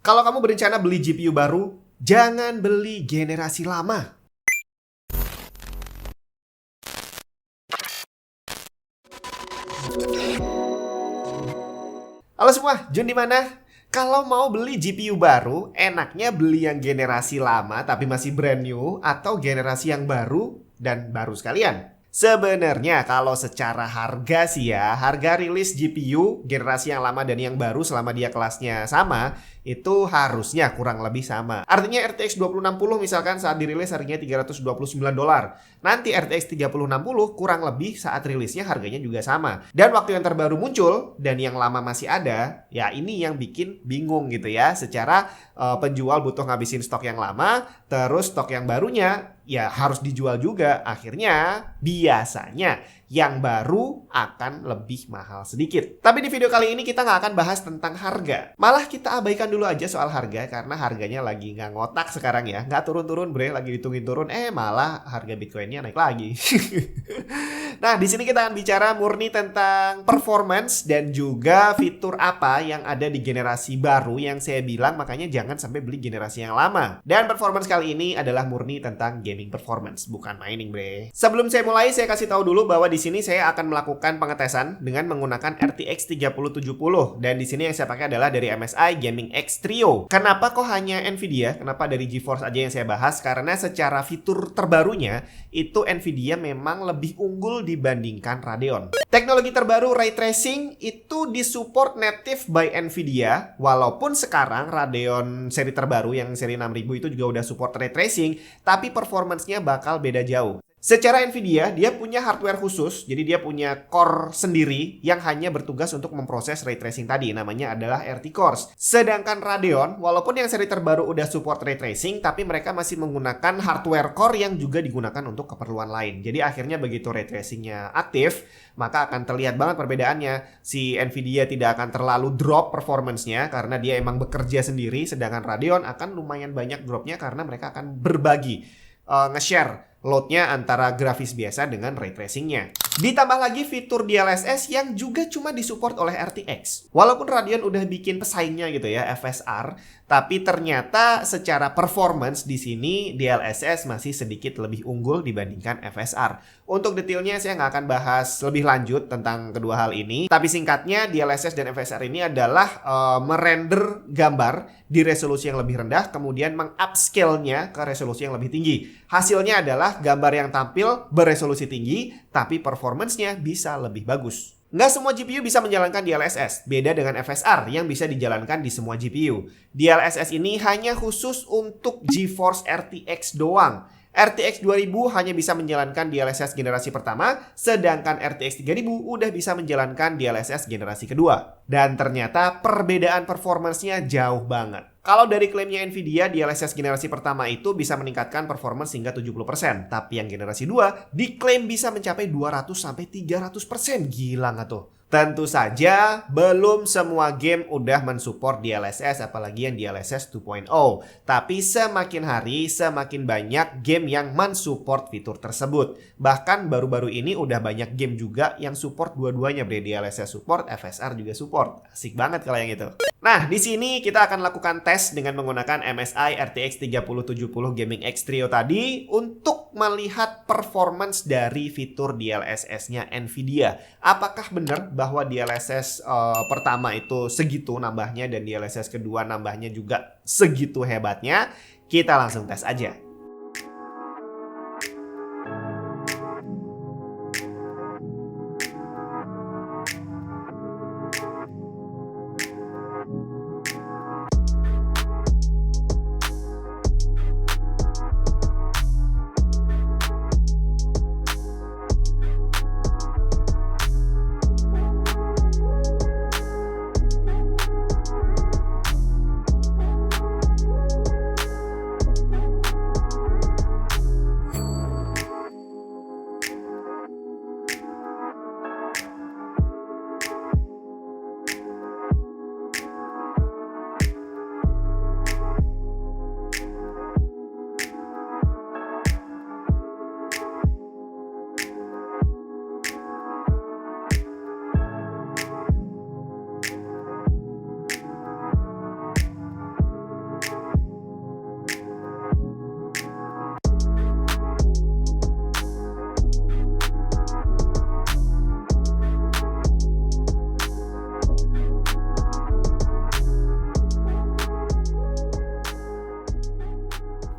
Kalau kamu berencana beli GPU baru, jangan beli generasi lama. Halo semua, Jun di mana? Kalau mau beli GPU baru, enaknya beli yang generasi lama tapi masih brand new atau generasi yang baru dan baru sekalian. Sebenarnya kalau secara harga sih ya, harga rilis GPU generasi yang lama dan yang baru selama dia kelasnya sama, itu harusnya kurang lebih sama. Artinya RTX 2060 misalkan saat dirilis harganya $329. Nanti RTX 3060 kurang lebih saat rilisnya harganya juga sama. Dan waktu yang terbaru muncul dan yang lama masih ada, ya ini yang bikin bingung gitu ya. Secara penjual butuh ngabisin stok yang lama, terus stok yang barunya ya harus dijual juga. Akhirnya biasanya yang baru akan lebih mahal sedikit. Tapi di video kali ini kita nggak akan bahas tentang harga. Malah kita abaikan dulu aja soal harga karena harganya lagi nggak ngotak sekarang ya. Nggak turun-turun bre, lagi ditungguin turun. Malah harga Bitcoinnya naik lagi. Nah di sini kita akan bicara murni tentang performance dan juga fitur apa yang ada di generasi baru yang saya bilang makanya jangan sampai beli generasi yang lama. Dan performance kali ini adalah murni tentang gaming performance, bukan mining bre. Sebelum saya mulai, saya kasih tahu dulu bahwa di sini saya akan melakukan pengetesan dengan menggunakan RTX 3070 dan di sini yang saya pakai adalah dari MSI Gaming X Trio. Kenapa kok hanya Nvidia? Kenapa dari GeForce aja yang saya bahas? Karena secara fitur terbarunya itu Nvidia memang lebih unggul dibandingkan Radeon. Teknologi terbaru Ray Tracing itu disupport native by Nvidia, walaupun sekarang Radeon seri terbaru yang seri 6000 itu juga udah support Ray Tracing, tapi performance-nya bakal beda jauh. Secara Nvidia, dia punya hardware khusus, jadi dia punya core sendiri yang hanya bertugas untuk memproses ray tracing tadi, namanya adalah RT Cores. Sedangkan Radeon, walaupun yang seri terbaru udah support ray tracing, tapi mereka masih menggunakan hardware core yang juga digunakan untuk keperluan lain. Jadi akhirnya begitu ray tracingnya aktif, maka akan terlihat banget perbedaannya. Si Nvidia tidak akan terlalu drop performance-nya karena dia emang bekerja sendiri, sedangkan Radeon akan lumayan banyak dropnya karena mereka akan berbagi, nge-share loadnya antara grafis biasa dengan ray tracingnya. Ditambah lagi fitur DLSS yang juga cuma disupport oleh RTX. Walaupun Radeon udah bikin pesaingnya gitu ya, FSR, tapi ternyata secara performance di sini DLSS masih sedikit lebih unggul dibandingkan FSR. Untuk detailnya saya nggak akan bahas lebih lanjut tentang kedua hal ini. Tapi singkatnya DLSS dan FSR ini adalah merender gambar di resolusi yang lebih rendah, kemudian mengupscale-nya ke resolusi yang lebih tinggi. Hasilnya adalah gambar yang tampil beresolusi tinggi, tapi performance-nya bisa lebih bagus. Nggak semua GPU bisa menjalankan DLSS, beda dengan FSR yang bisa dijalankan di semua GPU. DLSS ini hanya khusus untuk GeForce RTX doang. RTX 2000 hanya bisa menjalankan DLSS generasi pertama, sedangkan RTX 3000 udah bisa menjalankan DLSS generasi kedua. Dan ternyata perbedaan performance-nya jauh banget. Kalau dari klaimnya Nvidia, DLSS generasi pertama itu bisa meningkatkan performance hingga 70%. Tapi yang generasi 2 diklaim bisa mencapai 200-300%. Gila nggak tuh? Tentu saja belum semua game udah mensupport DLSS, apalagi yang DLSS 2.0. Tapi semakin hari semakin banyak game yang mensupport fitur tersebut. Bahkan baru-baru ini udah banyak game juga yang support dua-duanya, DLSS support, FSR juga support. Asik banget kalau yang itu. Nah, di sini kita akan lakukan tes dengan menggunakan MSI RTX 3070 Gaming X Trio tadi untuk melihat performance dari fitur DLSS-nya Nvidia. Apakah benar bahwa DLSS pertama itu segitu nambahnya dan DLSS kedua nambahnya juga segitu hebatnya? Kita langsung tes aja.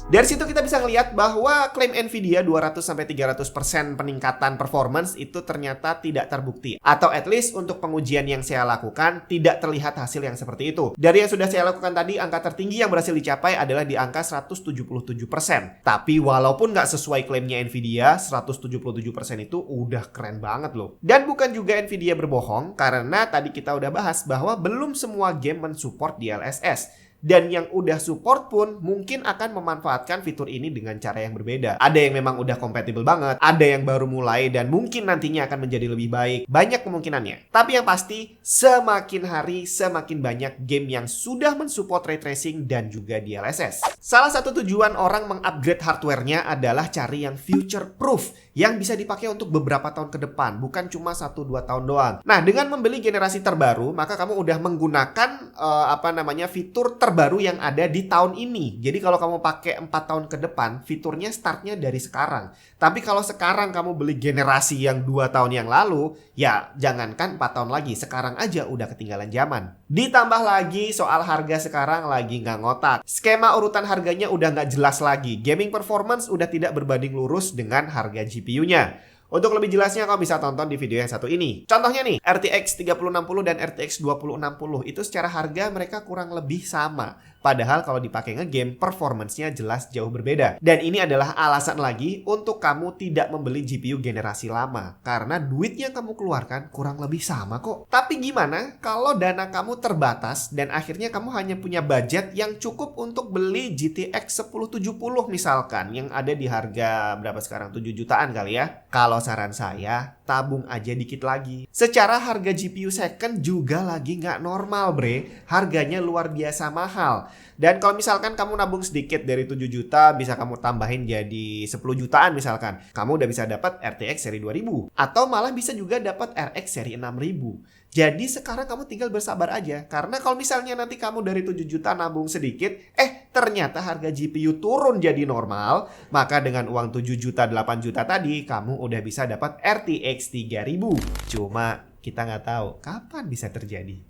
Dari situ kita bisa ngelihat bahwa klaim Nvidia 200-300% peningkatan performance itu ternyata tidak terbukti. Atau at least untuk pengujian yang saya lakukan tidak terlihat hasil yang seperti itu. Dari yang sudah saya lakukan tadi, angka tertinggi yang berhasil dicapai adalah di angka 177%. Tapi walaupun nggak sesuai klaimnya Nvidia, 177% itu udah keren banget loh. Dan bukan juga Nvidia berbohong, karena tadi kita udah bahas bahwa belum semua game mensupport DLSS. Dan yang udah support pun mungkin akan memanfaatkan fitur ini dengan cara yang berbeda. Ada yang memang udah compatible banget, ada yang baru mulai dan mungkin nantinya akan menjadi lebih baik. Banyak kemungkinannya. Tapi yang pasti, semakin hari semakin banyak game yang sudah mensupport ray tracing dan juga DLSS. Salah satu tujuan orang mengupgrade hardware-nya adalah cari yang future proof, yang bisa dipakai untuk beberapa tahun ke depan, bukan cuma 1-2 tahun doang. Nah, dengan membeli generasi terbaru, maka kamu udah menggunakan fitur terbaru yang ada di tahun ini. Jadi kalau kamu pakai 4 tahun ke depan, fiturnya startnya dari sekarang. Tapi kalau sekarang kamu beli generasi yang 2 tahun yang lalu, ya jangankan 4 tahun lagi, sekarang aja udah ketinggalan zaman. Ditambah lagi soal harga sekarang lagi nggak ngotak. Skema urutan harganya udah nggak jelas lagi. Gaming performance udah tidak berbanding lurus dengan harga GPU-nya. Untuk lebih jelasnya kamu bisa tonton di video yang satu ini. Contohnya nih, RTX 3060 dan RTX 2060 itu secara harga mereka kurang lebih sama. Padahal kalau dipakai ngegame, performance-nya jelas jauh berbeda. Dan ini adalah alasan lagi untuk kamu tidak membeli GPU generasi lama. Karena duit yang kamu keluarkan kurang lebih sama kok. Tapi gimana kalau dana kamu terbatas dan akhirnya kamu hanya punya budget yang cukup untuk beli GTX 1070 misalkan, yang ada di harga berapa sekarang? 7 jutaan kali ya. Kalau saran saya, tabung aja dikit lagi. Secara harga GPU second juga lagi nggak normal bre. Harganya luar biasa mahal. Dan kalau misalkan kamu nabung sedikit dari 7 juta, bisa kamu tambahin jadi 10 jutaan misalkan. Kamu udah bisa dapat RTX seri 2000. Atau malah bisa juga dapat RX seri 6000. Jadi sekarang kamu tinggal bersabar aja. Karena kalau misalnya nanti kamu dari 7 juta nabung sedikit, ternyata harga GPU turun jadi normal, maka dengan uang 7 juta, 8 juta tadi, kamu udah bisa dapat RTX 3000. Cuma kita nggak tahu kapan bisa terjadi.